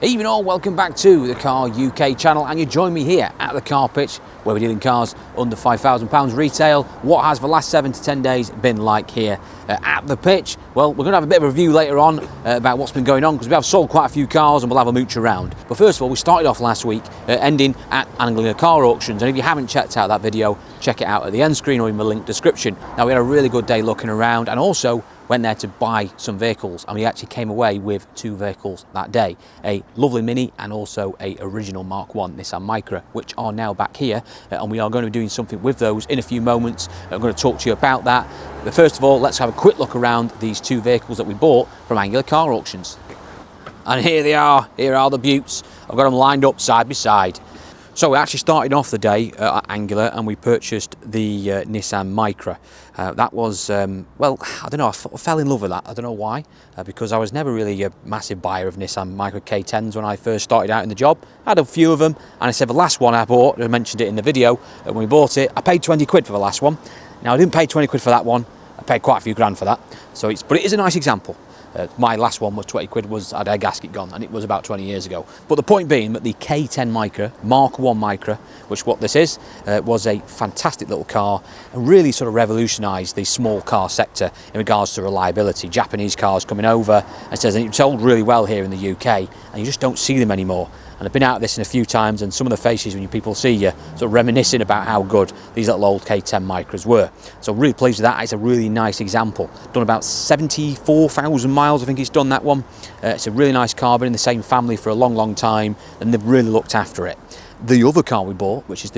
Evening all, welcome back to the Car UK channel, and you join me here at the car pitch where we're dealing cars under £5,000 retail. What has the last 7 to 10 days been like here at the pitch? Well, we're going to have a bit of a review later on about what's been going on, because we have sold quite a few cars and we'll have a mooch around. But first of all, we started off last week ending at Anglia Car Auctions, and if you haven't checked out that video, check it out at the end screen or in the link description. Now, we had a really good day looking around, and also went there to buy some vehicles, and we actually came away with 2 vehicles that day, a lovely Mini and also a original Mark 1 Nissan Micra, which are now back here, and we are going to be doing something with those in a few moments. I'm going to talk to you about that, but first of all, let's have a quick look around these 2 vehicles that we bought from Anglia Car Auctions. And here they are, here are the beauts. I've got them lined up side by side. So we actually started off the day at Anglia and we purchased the Nissan Micra. That was, well, I don't know, I fell in love with that. I don't know why, because I was never really a massive buyer of Nissan Micra K10s when I first started out in the job. I had a few of them, and I said the last one I bought, I mentioned it in the video, when we bought it, I paid 20 quid for the last one. Now, I didn't pay 20 quid for that one, I paid quite a few grand for that. So but it is a nice example. My last one was 20 quid, had a gasket gone, and it was about 20 years ago. But the point being that the K10 Micra, Mark 1 Micra, which what this is, was a fantastic little car and really sort of revolutionised the small car sector in regards to reliability. Japanese cars coming over, and says it's sold really well here in the UK, and you just don't see them anymore. And I've been out of this in a few times, and some of the faces when people see you sort of reminiscing about how good these little old K10 Micras were. So really pleased with that. It's a really nice example. Done about 74,000 miles, I think it's done, that one. It's a really nice car, been in the same family for a long time, and they've really looked after it. The other car we bought, which is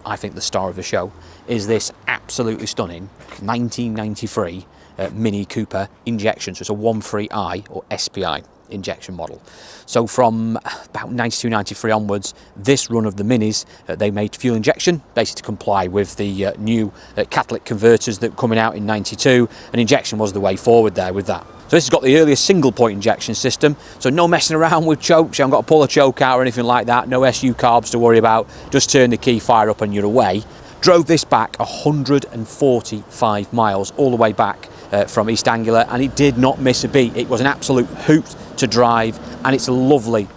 I think the star of the show, is this absolutely stunning 1993 Mini Cooper injection. So it's a 13i or SPI injection model. So from about 92, 93 onwards, this run of the Minis, they made fuel injection, basically to comply with the new catalytic converters that were coming out in 92, and injection was the way forward there with that. So this has got the earliest single point injection system, so no messing around with chokes. You haven't got to pull a choke out or anything like that, no SU carbs to worry about, just turn the key, fire up and you're away. Drove this back 145 miles all the way back from East Anglia, and it did not miss a beat. It was an absolute hoot to drive, and it's a lovely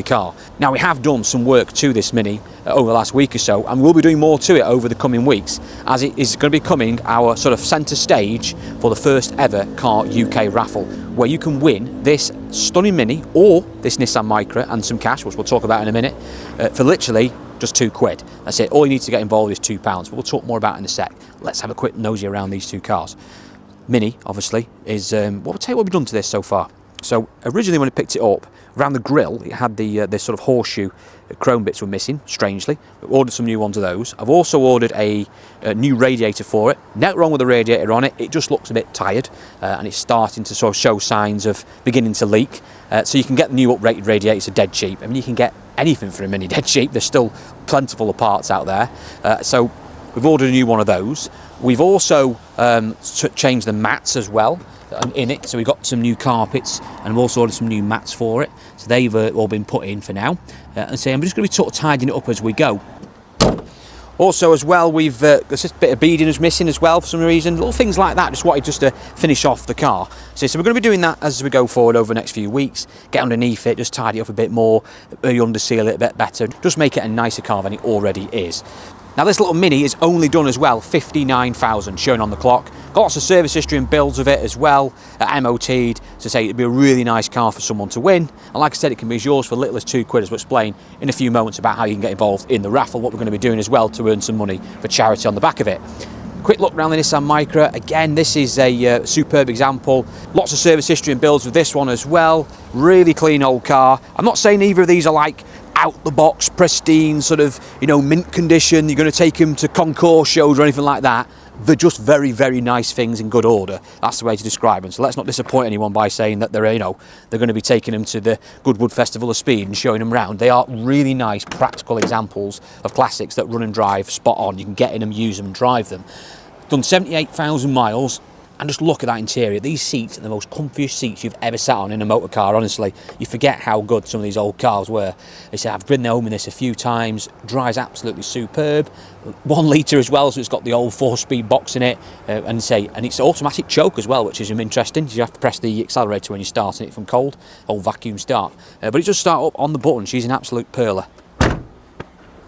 car. Now, we have done some work to this Mini over the last week or so, and we'll be doing more to it over the coming weeks, as it is going to be becoming our sort of centre stage for the first ever Car UK raffle, where you can win this stunning Mini or this Nissan Micra and some cash, which we'll talk about in a minute, for literally just 2 quid. That's it. All you need to get involved is £2, but we'll talk more about it in a sec. Let's have a quick nosy around these 2 cars. Mini, obviously, is we'll tell you what we've done to this so far. So originally when I picked it up, around the grille, it had this sort of horseshoe chrome bits were missing, strangely. We ordered some new ones of those. I've also ordered a new radiator for it. Nothing wrong with the radiator on it, it just looks a bit tired, and it's starting to sort of show signs of beginning to leak. So you can get the new uprated radiators, are dead cheap. I mean, you can get anything for a Mini dead cheap. There's still plentiful of parts out there. So we've ordered a new one of those. We've also changed the mats as well in it, so we've got some new carpets, and I've also ordered some new mats for it, so they've all been put in for now. And so I'm just going to be sort of tidying it up as we go. Also as well, there's just a bit of beading is missing as well for some reason, little things like that. Just wanted to finish off the car. So we're going to be doing that as we go forward over the next few weeks. Get underneath it, just tidy it up a bit more, underseal it a bit better, just make it a nicer car than it already is. Now, this little Mini is only done as well 59,000 shown on the clock. Got lots of service history and builds of it as well, MOT'd, to say it'd be a really nice car for someone to win. And like I said, it can be yours for little as 2 quid, as we'll explain in a few moments about how you can get involved in the raffle, what we're going to be doing as well to earn some money for charity on the back of it. Quick look around the Nissan Micra. Again, this is a superb example. Lots of service history and builds with this one as well. Really clean old car. I'm not saying either of these are like out the box, pristine, sort of, mint condition. You're going to take them to concours shows or anything like that. They're just very, very nice things in good order. That's the way to describe them. So let's not disappoint anyone by saying that they're going to be taking them to the Goodwood Festival of Speed and showing them around. They are really nice, practical examples of classics that run and drive spot on. You can get in them, use them, and drive them. Done 78,000 miles. And just look at that interior. These seats are the most comfiest seats you've ever sat on in a motor car, honestly. You forget how good some of these old cars were. They said, I've ridden home in this a few times, drives absolutely superb. 1 litre as well, so it's got the old 4-speed box in it. And it's automatic choke as well, which is interesting. You have to press the accelerator when you're starting it from cold, old vacuum start. But it does start up on the button. She's an absolute pearler.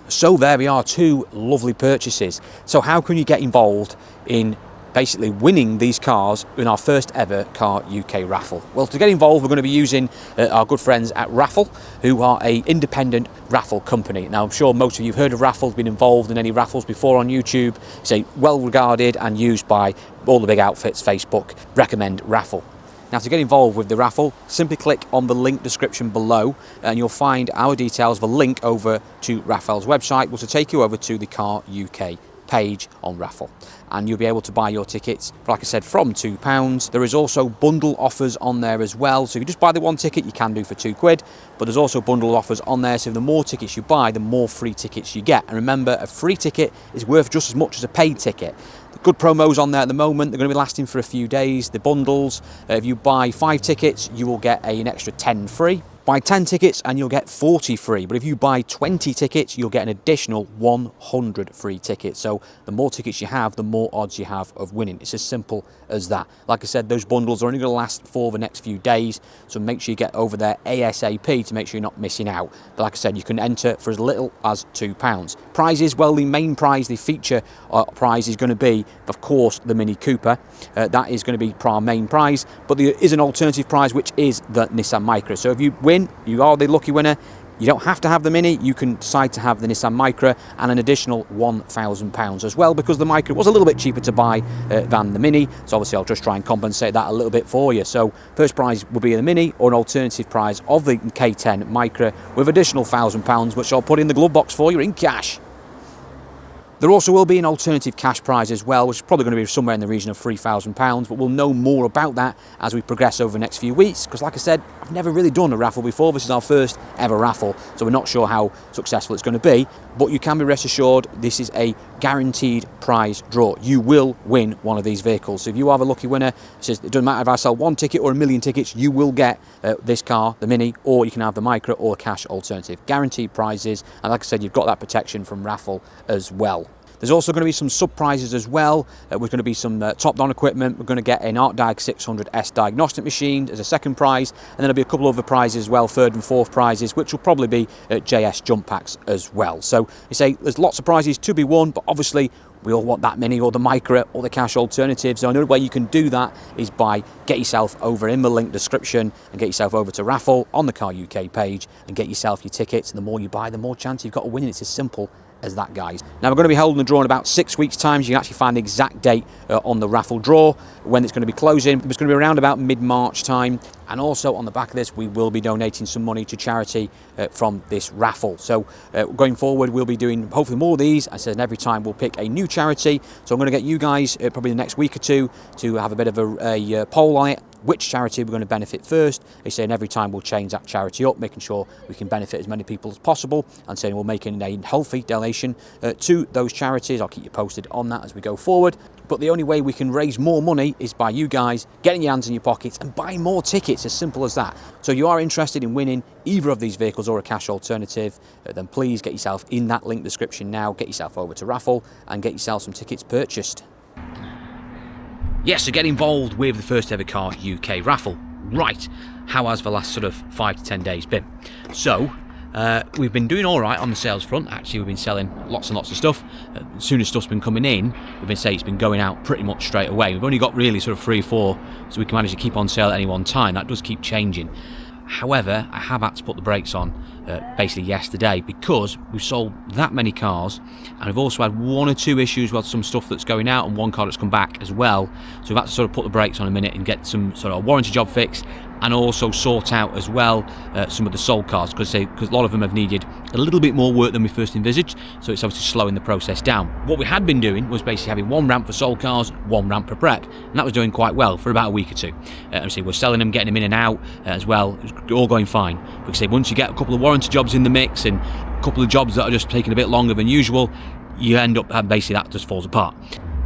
So there we are, 2 lovely purchases. So how can you get involved in basically winning these cars in our first ever Car UK raffle? Well, to get involved, we're going to be using our good friends at RAFFLE, who are an independent raffle company. Now, I'm sure most of you have heard of RAFFLE, been involved in any raffles before on YouTube. It's well regarded and used by all the big outfits. Facebook recommend RAFFLE. Now, to get involved with the raffle, simply click on the link description below and you'll find our details, the link over to RAFFLE's website, which will take you over to the Car UK page on RAFFLE. And you'll be able to buy your tickets, like I said, from £2. There is also bundle offers on there as well. So if you just buy the 1 ticket, you can do for £2, but there's also bundle offers on there. So the more tickets you buy, the more free tickets you get. And remember, a free ticket is worth just as much as a paid ticket. Good promos on there at the moment. They're going to be lasting for a few days. The bundles, if you buy 5 tickets, you will get an extra 10 free. Buy 10 tickets and you'll get 40 free. But if you buy 20 tickets, you'll get an additional 100 free tickets. So the more tickets you have, the more odds you have of winning. It's as simple as that. Like I said, those bundles are only going to last for the next few days. So make sure you get over there ASAP to make sure you're not missing out. But like I said, you can enter for as little as £2. Prizes, well, the main prize, the feature prize is going to be, of course, the Mini Cooper. That is going to be our main prize. But there is an alternative prize, which is the Nissan Micra. So if you win, you are the lucky winner. You don't have to have the Mini, you can decide to have the Nissan Micra and an additional £1,000 as well, because the Micra was a little bit cheaper to buy than the Mini. So obviously I'll just try and compensate that a little bit for you. So first prize will be the Mini, or an alternative prize of the K10 Micra with additional £1,000, which I'll put in the glove box for you in cash. There also will be an alternative cash prize as well, which is probably going to be somewhere in the region of £3,000, but we'll know more about that as we progress over the next few weeks, because like I said, I've never really done a raffle before. This is our first ever raffle, so we're not sure how successful it's going to be, but you can be rest assured this is a guaranteed prize draw. You will win one of these vehicles. So if you are the lucky winner, it doesn't matter if I sell 1 ticket or 1,000,000 tickets, you will get this car, the Mini, or you can have the Micra or a cash alternative. Guaranteed prizes, and like I said, you've got that protection from RAFFLE as well. There's also going to be some sub prizes as well. We're going to be some top-down equipment. We're going to get an ArcDiag 600S diagnostic machine as a second prize, and then there'll be a couple of other prizes as well, 3rd and 4th prizes, which will probably be JS jump packs as well. So you say there's lots of prizes to be won, but obviously we all want that Mini or the Micra or the cash alternative. So another way you can do that is by get yourself over in the link description and get yourself over to RAFFLE on the Car UK page and get yourself your tickets. And the more you buy, the more chance you've got of winning. It's as simple as that, guys. Now we're going to be holding the draw in about 6 weeks time. So you can actually find the exact date on the raffle draw when it's going to be closing. It's going to be around about mid-March time. And also on the back of this, we will be donating some money to charity from this raffle. So going forward, we'll be doing hopefully more of these. I said every time we'll pick a new charity. So I'm going to get you guys probably the next week or two to have a bit of a poll on it, which charity we're going to benefit first. They say every time we'll change that charity up, making sure we can benefit as many people as possible, and saying we're making a healthy donation to those charities. I'll keep you posted on that as we go forward. But the only way we can raise more money is by you guys getting your hands in your pockets and buying more tickets, as simple as that. So if you are interested in winning either of these vehicles or a cash alternative, then please get yourself in that link description now, get yourself over to RAFFLE and get yourself some tickets purchased. Yes, so get involved with the first ever Car UK raffle. Right, how has the last sort of 5 to 10 days been? So, we've been doing all right on the sales front. Actually, we've been selling lots and lots of stuff. As soon as stuff's been coming in, we've been saying it's been going out pretty much straight away. We've only got really sort of 3 or 4, so we can manage to keep on sale at any one time. That does keep changing. However, I have had to put the brakes on basically yesterday because we've sold that many cars, and we've also had 1 or 2 issues with some stuff that's going out and 1 car that's come back as well. So we've had to sort of put the brakes on a minute and get some sort of warranty job fixed, and also sort out as well some of the sold cars, because a lot of them have needed a little bit more work than we first envisaged, so it's obviously slowing the process down. What we had been doing was basically having 1 ramp for sold cars, 1 ramp for prep, and that was doing quite well for about a week or 2. Obviously we're selling them, getting them in and out as well. It was all going fine. Because once you get a couple of warranty jobs in the mix and a couple of jobs that are just taking a bit longer than usual, you end up basically that just falls apart.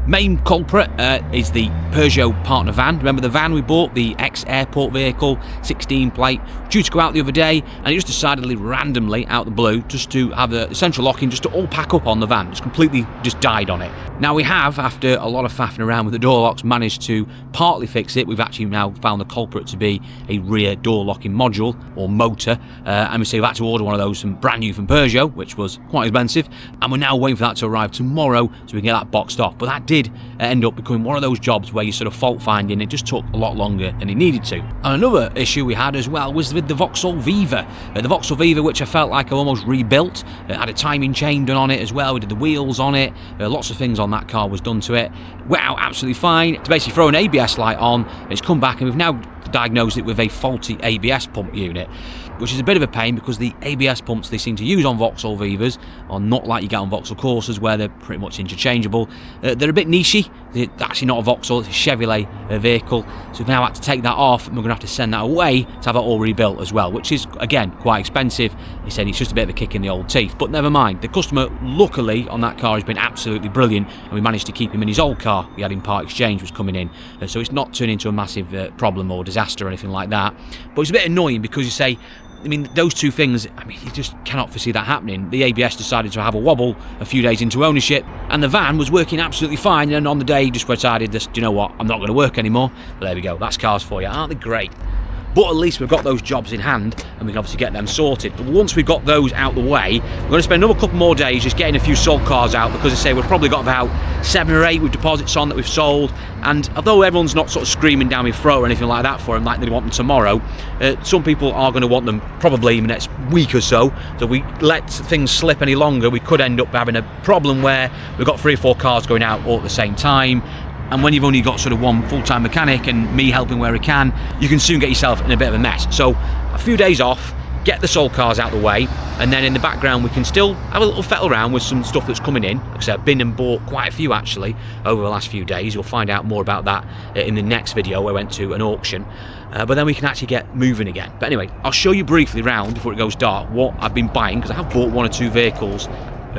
Main culprit is the Peugeot partner van. Remember the van we bought, the ex-airport vehicle, 16 plate, due to go out the other day, and it just decidedly randomly, out the blue, just to have the central locking, just to all pack up on the van. It's completely just died on it. Now we have, after a lot of faffing around with the door locks, managed to partly fix it. We've actually now found the culprit to be a rear door locking module or motor, and we say we've had to order one of those from brand new from Peugeot, which was quite expensive, and we're now waiting for that to arrive tomorrow so we can get that boxed off. But that did end up becoming one of those jobs where you sort of fault finding. It just took a lot longer than it needed to. And another issue we had as well was with the Vauxhall Viva. The Vauxhall Viva, which I felt like I almost rebuilt, had a timing chain done on it as well. We did the wheels on it, lots of things on that car was done to it. Wow, absolutely fine. To basically throw an ABS light on, it's come back, and we've now diagnosed it with a faulty ABS pump unit, which is a bit of a pain because the ABS pumps they seem to use on Vauxhall Vivas are not like you get on Vauxhall Corsas, where they're pretty much interchangeable. They're a bit nichey. They're actually not a Vauxhall, it's a Chevrolet vehicle, so we've now had to take that off, and we're going to have to send that away to have it all rebuilt as well, which is, again, quite expensive. He said it's just a bit of a kick in the old teeth, but never mind. The customer, luckily, on that car has been absolutely brilliant, and we managed to keep him in his old car he had in part exchange was coming in, so it's not turned into a massive problem or disaster or anything like that. But it's a bit annoying because you say, I mean, those two things, I mean, you just cannot foresee that happening. The ABS decided to have a wobble a few days into ownership, and the van was working absolutely fine, and on the day just decided, do you know what, I'm not going to work anymore. But there we go, that's cars for you, aren't they great? But at least we've got those jobs in hand, and we can obviously get them sorted. But once we've got those out the way, we're going to spend another couple more days just getting a few sold cars out, because I say we've probably got about 7 or 8 with deposits on that we've sold. And although everyone's not sort of screaming down my throat or anything like that for them, like they want them tomorrow, some people are going to want them probably in the next week or so. So if we let things slip any longer, we could end up having a problem where we've got 3 or 4 cars going out all at the same time. And when you've only got sort of one full-time mechanic and me helping where I can, you can soon get yourself in a bit of a mess. So a few days off, get the sold cars out the way, and then in the background we can still have a little fettle around with some stuff that's coming in. Like I said, I've been and bought quite a few actually over the last few days. You'll find out more about that in the next video where I went to an auction. But then we can actually get moving again. But anyway, I'll show you briefly around before it goes dark what I've been buying, because I have bought 1 or 2 vehicles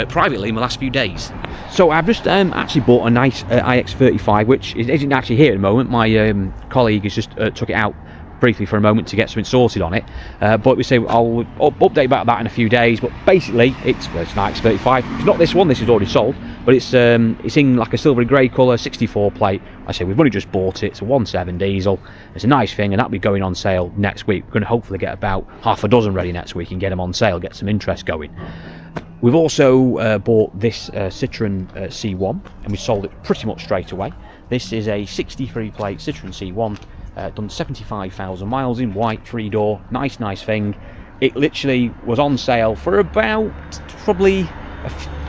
privately in the last few days. So I've just actually bought a nice iX35, which isn't actually here at the moment. My colleague has just took it out briefly for a moment to get something sorted on it, but we say I'll update about that in a few days. But basically it's an iX35. It's not this one, this is already sold, but it's in like a silvery grey colour, 64 plate. I say we've only just bought it. It's a 1.7 diesel. It's a nice thing, and that'll be going on sale next week. We're going to hopefully get about half a dozen ready next week and get them on sale, get some interest going. We've also bought this Citroen C1, and we sold it pretty much straight away. This is a 63 plate Citroen C1, done 75,000 miles in white, 3-door, nice thing. It literally was on sale for about probably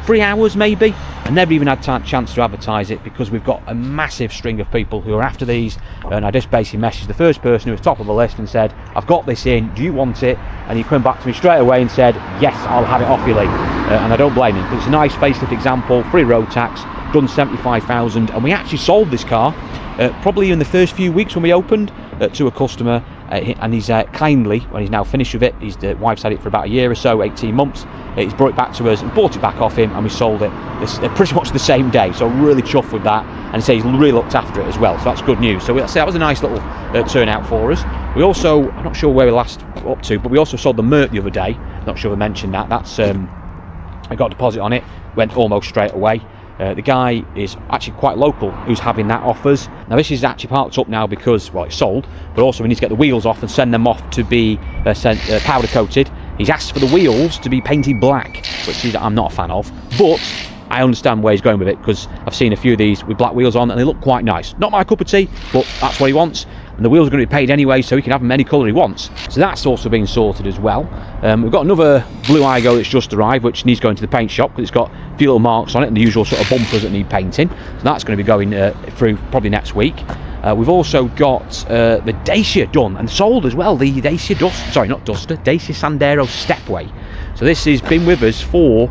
3 hours maybe. I never even had chance to advertise it because we've got a massive string of people who are after these, and I just basically messaged the first person who was top of the list and said, I've got this in, do you want it? And he came back to me straight away and said, yes, I'll have it off you, Lee. And I don't blame him, because it's a nice facelift example, free road tax, done 75,000, and we actually sold this car probably in the first few weeks when we opened to a customer, and he's kindly, when he's now finished with it, the wife's had it for about a year or so, 18 months, he's brought it back to us and bought it back off him, and we sold it pretty much the same day. So really chuffed with that, and he says he's really looked after it as well, so that's good news. So that was a nice little turnout for us. We also, I'm not sure where we last up to, but we also sold the Merc the other day. Not sure if I mentioned that. That's I got a deposit on it, went almost straight away. The guy is actually quite local who's having that offers. Now this is actually parked up now because, well, it's sold, but also we need to get the wheels off and send them off to be powder coated. He's asked for the wheels to be painted black, which I'm not a fan of, but I understand where he's going with it, because I've seen a few of these with black wheels on and they look quite nice. Not my cup of tea, but that's what he wants. And the wheels are going to be paid anyway, so he can have them any colour he wants. So that's also been sorted as well. We've got another blue Igo that's just arrived, which needs going to the paint shop because it's got a few little marks on it and the usual sort of bumpers that need painting. So that's going to be going through probably next week. We've also got the Dacia done and sold as well. The Dacia Dacia Sandero Stepway. So this has been with us for,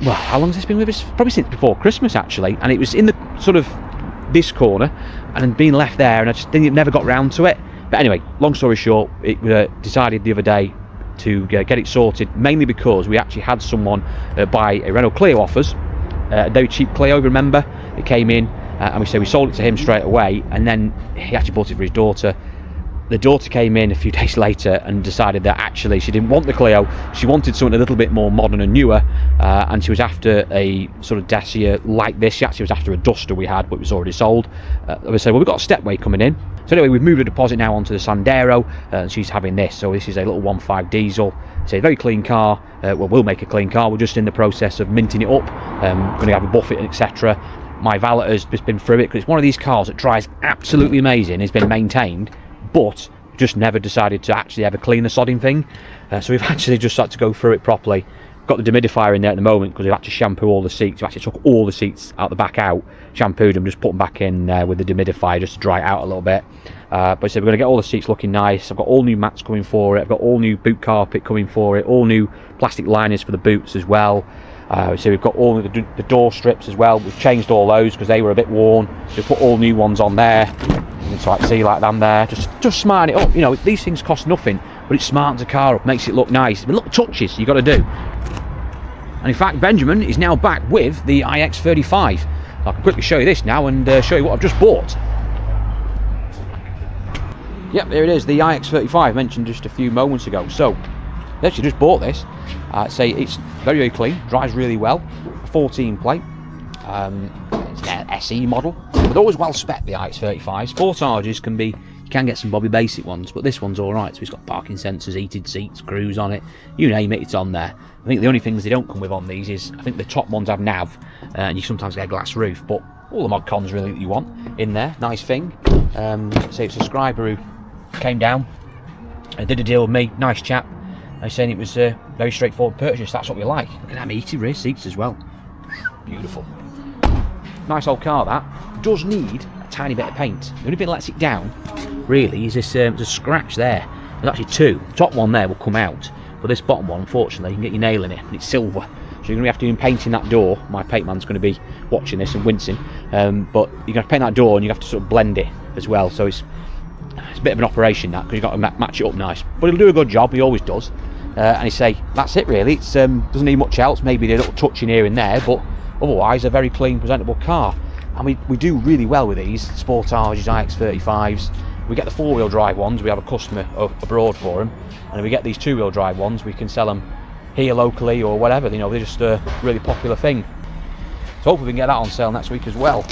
well, how long has this been with us? Probably since before Christmas actually, and it was in the sort of this corner and been left there, and I just never got round to it. But anyway, long story short, it decided the other day to get it sorted, mainly because we actually had someone buy a Renault Clio off us a very cheap Clio, remember? It came in, and we sold it to him straight away, and then he actually bought it for his daughter. The daughter came in a few days later and decided that actually she didn't want the Clio, she wanted something a little bit more modern and newer, and she was after a sort of Dacia like this. She actually was after a Duster we had, but it was already sold. We said, well, we've got a stepway coming in. So anyway, we've moved the deposit now onto the Sandero, and she's having this. So this is a little 1.5 diesel. It's a very clean car. Well, we'll make a clean car. We're just in the process of minting it up. Going to have a buffet, etc. My valet has just been through it, because it's one of these cars that drives absolutely amazing. It's been maintained, but just never decided to actually ever clean the sodding thing. So we've actually just had to go through it properly. Got the dehumidifier in there at the moment, because we've had to shampoo all the seats. We actually took all the seats out the back out, shampooed them, just put them back in with the dehumidifier just to dry it out a little bit. But so we're going to get all the seats looking nice. I've got all new mats coming for it. I've got all new boot carpet coming for it. All new plastic liners for the boots as well. So we've got all the door strips as well. We've changed all those because they were a bit worn. So we put all new ones on there. So I can see like them there. Just smarten it up. You know, these things cost nothing, but it smartens a car up, makes it look nice. Little touches you've got to do. And in fact, Benjamin is now back with the iX35. So I can quickly show you this now and show you what I've just bought. Yep, there it is, the iX35 mentioned just a few moments ago. So, I actually just bought this. Say it's very, very clean, drives really well. 14 plate. It's an SE model. But always well spec, the iX35s. Sportages you can get some Bobby Basic ones, but this one's alright. So it's got parking sensors, heated seats, cruise on it. You name it, it's on there. I think the only things they don't come with on these is, I think the top ones have nav, and you sometimes get a glass roof, but all the mod cons really that you want in there. Nice thing. So it's a subscriber who came down and did a deal with me. Nice chap. They're saying it was a very straightforward purchase. That's what we like. Look at them heated rear seats as well. Beautiful. Nice old car that. Does need a tiny bit of paint. The only thing that lets it down really is this there's a scratch there. There's actually two. The top one there will come out, but this bottom one, unfortunately, you can get your nail in it, and it's silver. So you're going to have to do painting that door. My paint man's going to be watching this and wincing. But you're going to have to paint that door, and you have to sort of blend it as well. So it's a bit of an operation that, because you've got to match it up nice. But he'll do a good job. He always does. And he say that's it really. It's doesn't need much else. Maybe a little touch in here and there, but otherwise a very clean, presentable car. And we do really well with these Sportages, iX35s. We get the 4-wheel drive ones. We have a customer abroad for them, and if we get these 2-wheel drive ones, we can sell them here locally or whatever. You know, they're just a really popular thing. So hopefully we can get that on sale next week as well.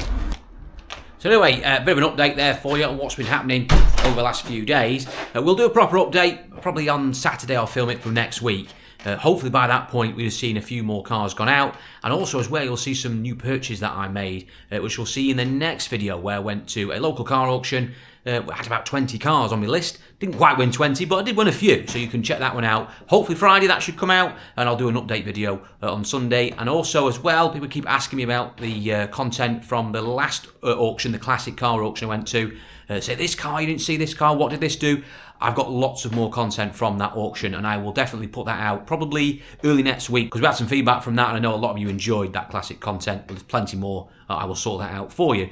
So anyway, a bit of an update there for you on what's been happening over the last few days. We'll do a proper update probably on Saturday. I'll film it for next week. Hopefully by that point we'll have seen a few more cars gone out, and also as well you'll see some new purchases that I made, which you'll see in the next video, where I went to a local car auction. I had about 20 cars on my list. Didn't quite win 20, but I did win a few, so you can check that one out. Hopefully Friday that should come out, and I'll do an update video on Sunday. And also as well, people keep asking me about the content from the last auction, the classic car auction I went to. Say, this car, you didn't see this car, what did this do? I've got lots of more content from that auction, and I will definitely put that out probably early next week, because we had some feedback from that, and I know a lot of you enjoyed that classic content, but there's plenty more. I will sort that out for you.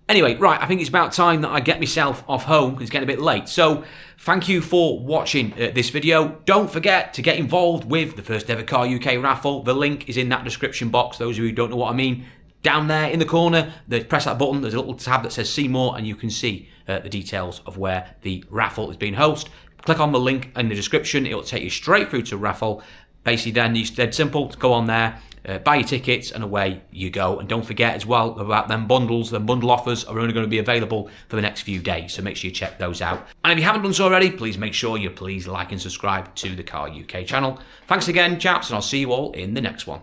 Anyway, right, I think it's about time that I get myself off home, because it's getting a bit late. So, thank you for watching this video. Don't forget to get involved with the first ever Car UK raffle. The link is in that description box. Those of you who don't know what I mean, down there in the corner, press that button. There's a little tab that says see more, and you can see the details of where the raffle is being hosted. Click on the link in the description. It will take you straight through to raffle. Basically, then it's dead simple to go on there, buy your tickets, and away you go. And don't forget as well about them bundles. Them bundle offers are only going to be available for the next few days, so make sure you check those out. And if you haven't done so already, please make sure you like and subscribe to the Car UK channel. Thanks again, chaps, and I'll see you all in the next one.